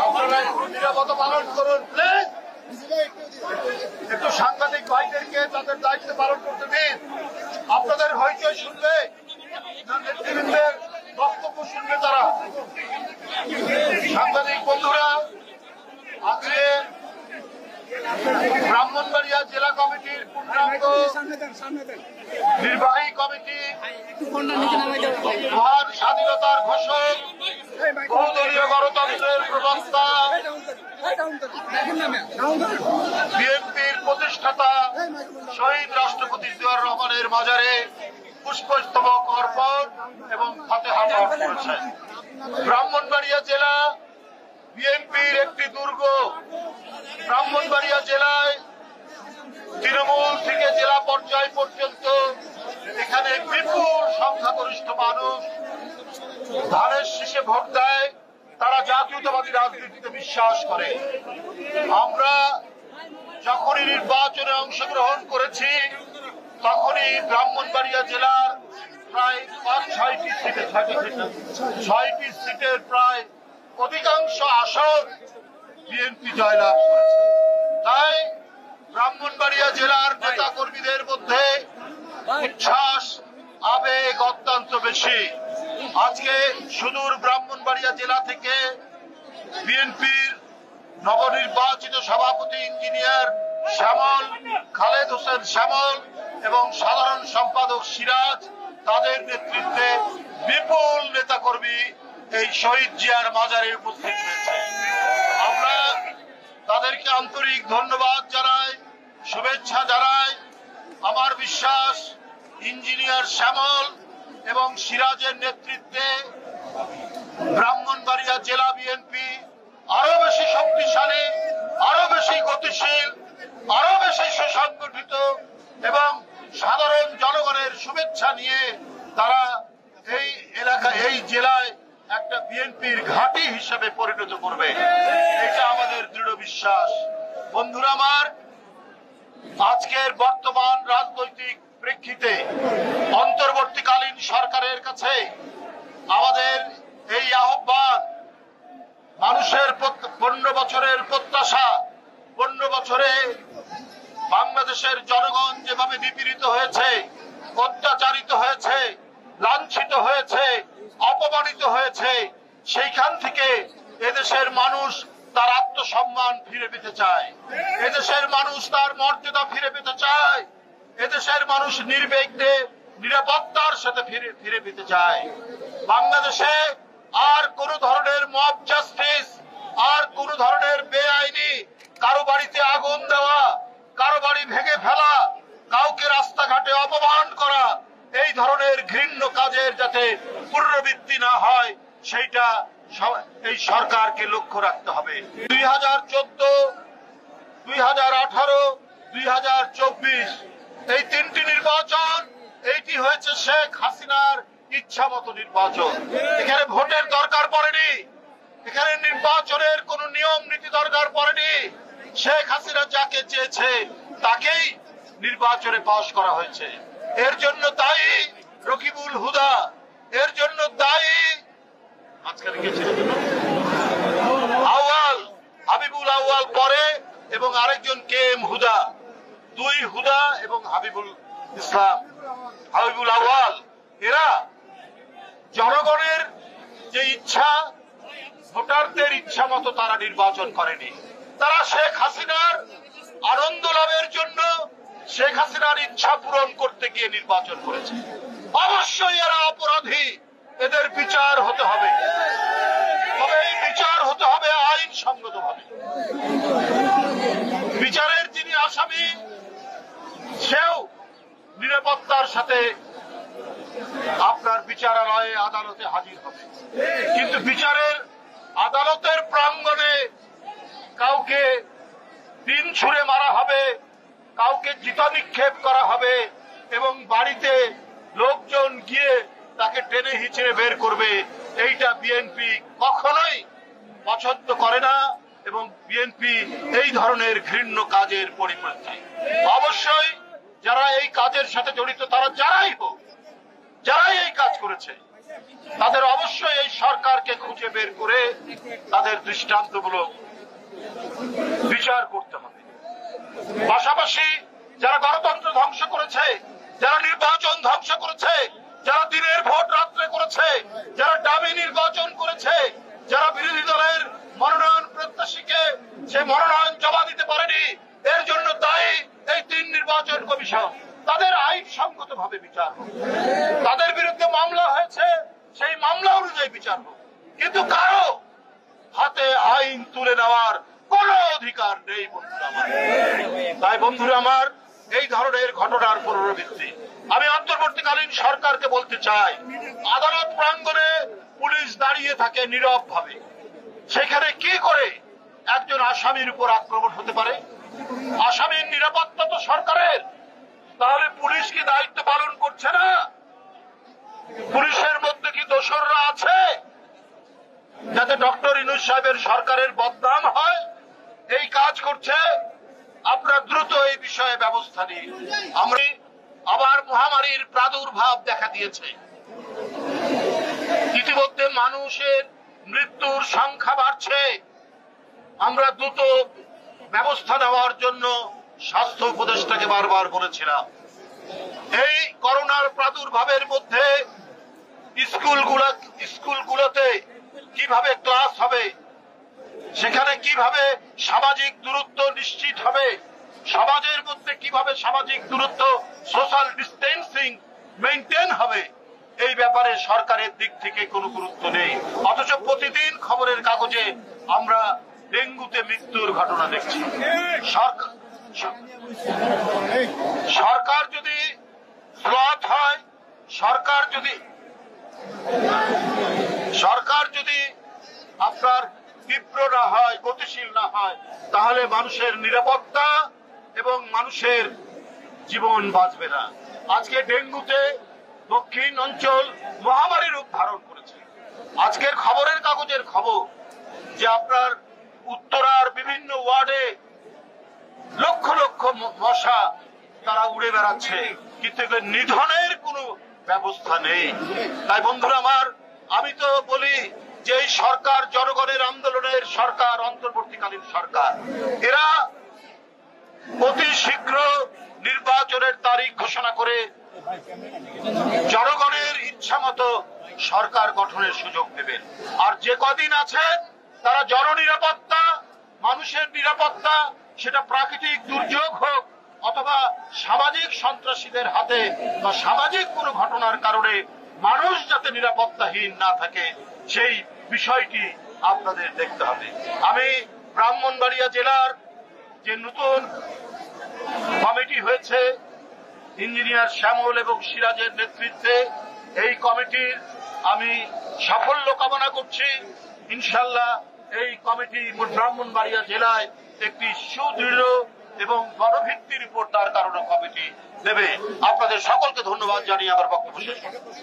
আপনারা নিরাপত্তা পালন করুন প্লিজ। একটু সাংবাদিক ভাইদেরকে তাদের দায়িত্ব পালন করতে দিন। আপনাদের হইচই শুনবে, নেতৃবৃন্দের বক্তব্য শুনবে তারা। সাংবাদিক বন্ধুরা, আজকে ব্রাহ্মণবাড়িয়া জেলা কমিটির পূর্ণাঙ্গ নির্বাহী কমিটি মহান স্বাধীনতার ঘোষক, বহুদলীয় গণতন্ত্রের প্রবক্তা, বিএনপির প্রতিষ্ঠাতা শহীদ রাষ্ট্রপতি জিয়াউর রহমানের মাজারে পুষ্পস্তবক অর্পণ এবং ফাতেহা পাঠ করেছেন। ব্রাহ্মণবাড়িয়া জেলা বিএনপির একটি দুর্গ। ব্রাহ্মণবাড়িয়া জেলায় তৃণমূল থেকে জেলা পর্যায় পর্যন্ত এখানে বিপুল সংখ্যাগরিষ্ঠ মানুষ ধানের শীষে ভোট দেয়। তারা জাতীয়তাবাদী রাজনীতিতে বিশ্বাস করে। আমরা যখনই নির্বাচনে অংশগ্রহণ করেছি তখনই ব্রাহ্মণবাড়িয়া জেলার প্রায় 5-6টি সিটের প্রায় অধিকাংশ আসন বিএনপি জয়লাভ করেছে। তাই ব্রাহ্মণবাড়িয়া জেলার নেতা কর্মীদের মধ্যে উচ্ছ্বাস, আবেগ অত্যন্ত বেশি। আজকে সুদূর ব্রাহ্মণবাড়িয়া জেলা থেকে বিএনপির নবনির্বাচিত সভাপতি ইঞ্জিনিয়ার শ্যামল, খালেদ হোসেন শ্যামল এবং সাধারণ সম্পাদক সিরাজ, তাদের নেতৃত্বে বিপুল নেতাকর্মী এই শহীদ জিয়ার মাজারে উপস্থিত হয়েছে। আমরা তাদেরকে আন্তরিক ধন্যবাদ জানাই, শুভেচ্ছা জানাই। আমার বিশ্বাস ইঞ্জিনিয়ার শ্যামল এবং সিরাজের নেতৃত্বে ব্রাহ্মণবাড়িয়া জেলা বিএনপি আরো বেশি শক্তিশালী, আরো বেশি গতিশীল, আরো বেশি সুসংগঠিত এবং সাধারণ জনগণের শুভেচ্ছা নিয়ে তারা এই এলাকা, এই জেলায় একটা বিএনপির ঘাঁটি হিসেবে পরিণত করবে। এটা আমাদের দৃঢ় বিশ্বাস। বন্ধুরা আমার, আজকের বর্তমান রাজনৈতিক প্রেক্ষিতে অন্তর্বর্তীকালীন সরকারের কাছে আমাদের এই আহ্বান, মানুষের 15 বছরের প্রত্যাশা, 15 বছরে বাংলাদেশের জনগণ যেভাবে নিপীড়িত হয়েছে, অত্যাচারিত হয়েছে, লাঞ্ছিত হয়েছে, অপমানিত হয়েছে, সেইখান থেকে এদেশের মানুষ তার আত্মসম্মান ফিরে পেতে চায়, এদেশের মানুষ তার মর্যাদা ফিরে পেতে চায়, এদেশের মানুষ নির্বিঘ্নে নিরাপত্তার সাথে ফিরে পেতে চায়। বাংলাদেশে আর কোন ধরনের মব জাস্টিস, আর কোন ধরনের বেআইনি কারো বাড়িতে আগুন দেওয়া, কারো বাড়ি ভেঙে ফেলা, কাউকে রাস্তাঘাটে অপমান করা, এই ধরনের ঘৃণ্য কাজের যাতে পুনরাবৃত্তি না হয় সেইটা এই সরকারকে লক্ষ্য রাখতে হবে। 2014, 2018, 2024 এই 3টি নির্বাচন, এইটি হয়েছে শেখ হাসিনার ইচ্ছা মতো নির্বাচন। এখানে ভোটের দরকার পড়েনি, এখানে নির্বাচনের কোন নিয়ম নীতি দরকার পড়েনি। শেখ হাসিনা যাকে চেয়েছে তাকেই নির্বাচনে পাশ করা হয়েছে। এর জন্য দায়ী রকিবুল হুদা, এর জন্য দায়ী আউয়াল, হাবিবুল আউয়াল পরে এবং আরেকজন KM হুদা, 2 হুদা এবং হাবিবুল ইসলাম, হাবিবুল আউয়াল। এরা জনগণের যে ইচ্ছা, ভোটারদের ইচ্ছা মতো তারা নির্বাচন করেনি। তারা শেখ হাসিনার আনন্দ লাভের জন্য, শেখ হাসিনার ইচ্ছা পূরণ করতে গিয়ে নির্বাচন করেছে। অবশ্যই এরা অপরাধী, এদের বিচার হতে হবে, তবে এই বিচার হতে হবে আইনসঙ্গতভাবে। বিচারের যিনি আসামি সেও নিরাপত্তার সাথে আপনার বিচারালয়ে আদালতে হাজির হবে, কিন্তু বিচারের আদালতের প্রাঙ্গণে কাউকে দিন ছুঁড়ে মারা হবে, কাউকে চিতা নিক্ষেপ করা হবে এবং বাড়িতে লোকজন গিয়ে তাকে টেনে হিচড়ে বের করবে, এইটা বিএনপি কখনোই পছন্দ করে না। এবং বিএনপি এই ধরনের ঘৃণ্য কাজের পরিপ্রেক্ষিতে অবশ্যই যারা এই কাজের সাথে জড়িত তারা যারাই এই কাজ করেছে তাদের অবশ্যই এই সরকারকে খুঁজে বের করে তাদের দৃষ্টান্তমূলক বিচার করতে হবে। পাশাপাশি যারা গণতন্ত্র ধ্বংস করেছে, যারা নির্বাচন ধ্বংস করেছে, যারা দিনের ভোট রাত্রে করেছে, যারা দামি নির্বাচন করেছে, যারা বিরোধী দলের মনোনয়ন প্রত্যাশীকে সে মনোনয়ন জমা দিতে পারেনি, এর জন্য দায়ী এই 3 নির্বাচন কমিশন, তাদের আইনসঙ্গত ভাবে বিচার হোক। তাদের বিরুদ্ধে মামলা হয়েছে, সেই মামলা অনুযায়ী বিচার হোক, কিন্তু কারো হাতে আইন তুলে নেওয়ার কোন অধিকার নেই বন্ধুরা আমার। তাই বন্ধুরা আমার, এই ধরনের ঘটনার পুনরাবৃত্তি আমি অন্তর্বর্তীকালীন সরকারকে বলতে চাই, আদালত প্রাঙ্গণে পুলিশ দাঁড়িয়ে থাকে নীরব ভাবে, সেখানে কি করে একজন আসামির উপর আক্রমণ হতে পারে? আসামির নিরাপত্তা তো সরকারের, তাহলে পুলিশ কি দায়িত্ব পালন করছে না? পুলিশের মধ্যে কি দোসররা আছে যাতে ডক্টর ইউনূস সাহেবের সরকারের বদনাম হয়? এই কাজ করছে, আপনারা দ্রুত এই বিষয়ে ব্যবস্থা নিন। আমরা আবার মহামারীর প্রাদুর্ভাব দেখা দিয়েছে, ইতিমধ্যে মানুষের মৃত্যুর সংখ্যা বাড়ছে। আমরা দ্রুত ব্যবস্থা নেওয়ার জন্য স্বাস্থ্য উপদেষ্টাকে বারবার বলেছিলাম। এই করোনার প্রাদুর্ভাবের মধ্যে স্কুলগুলোতে কিভাবে ক্লাস হবে, সেখানে কিভাবে সামাজিক দূরত্ব নিশ্চিত হবে, সমাজের মধ্যে কিভাবে সামাজিক দূরত্ব সোশ্যাল ডিস্টেন্সিং মেইনটেইন হবে, এই ব্যাপারে সরকারের দিক থেকে কোনো গুরুত্ব নেই। অথচ প্রতিদিন খবরের কাগজে আমরা ডেঙ্গুতে মৃত্যুর ঘটনা দেখছি। সরকার যদি ফ্লট হয়, সরকার যদি আপনার তীব্র না হয়, গতিশীল না হয়, তাহলে মানুষের নিরাপত্তা এবং মানুষের জীবন বাঁচবে না। আজকে ডেঙ্গুতে দক্ষিণ অঞ্চল মহামারী রূপ ধারণ করেছে। আজকের খবরের কাগজের খবর যে আপনার উত্তরার বিভিন্ন ওয়ার্ডে লক্ষ লক্ষ মশা তারা উড়ে বেড়াচ্ছে, কিন্তু নিধনের কোনো ব্যবস্থা নেই। তাই বন্ধুরা আমার, আমি তো বলি যে এই সরকার জনগণের আন্দোলনের সরকার, অন্তর্বর্তীকালীন সরকার, এরা অতি শীঘ্র নির্বাচনের তারিখ ঘোষণা করে জনগণের ইচ্ছা মতো সরকার গঠনের সুযোগ দেবেন। আর যে কদিন আছেন তারা জননিরাপত্তা, মানুষের নিরাপত্তা, সেটা প্রাকৃতিক দুর্যোগ হোক অথবা সামাজিক সন্ত্রাসীদের হাতে বা সামাজিক কোনো ঘটনার কারণে মানুষ যাতে নিরাপত্তাহীন না থাকে, সেই বিষয়টি আপনাদের দেখতে হবে। আমি ব্রাহ্মণবাড়িয়া জেলার যে নতুন কমিটি হয়েছে ইঞ্জিনিয়ার শ্যামল এবং সিরাজের নেতৃত্বে, এই কমিটির আমি সাফল্য কামনা করছি। ইনশাল্লাহ এই কমিটি ব্রাহ্মণবাড়িয়া জেলায় একটি সুদৃঢ় এবং গণভিত্তির উপর তার কারণে কমিটি দেবে। আপনাদের সকলকে ধন্যবাদ জানিয়ে আমার বক্তব্য শেষ করছি।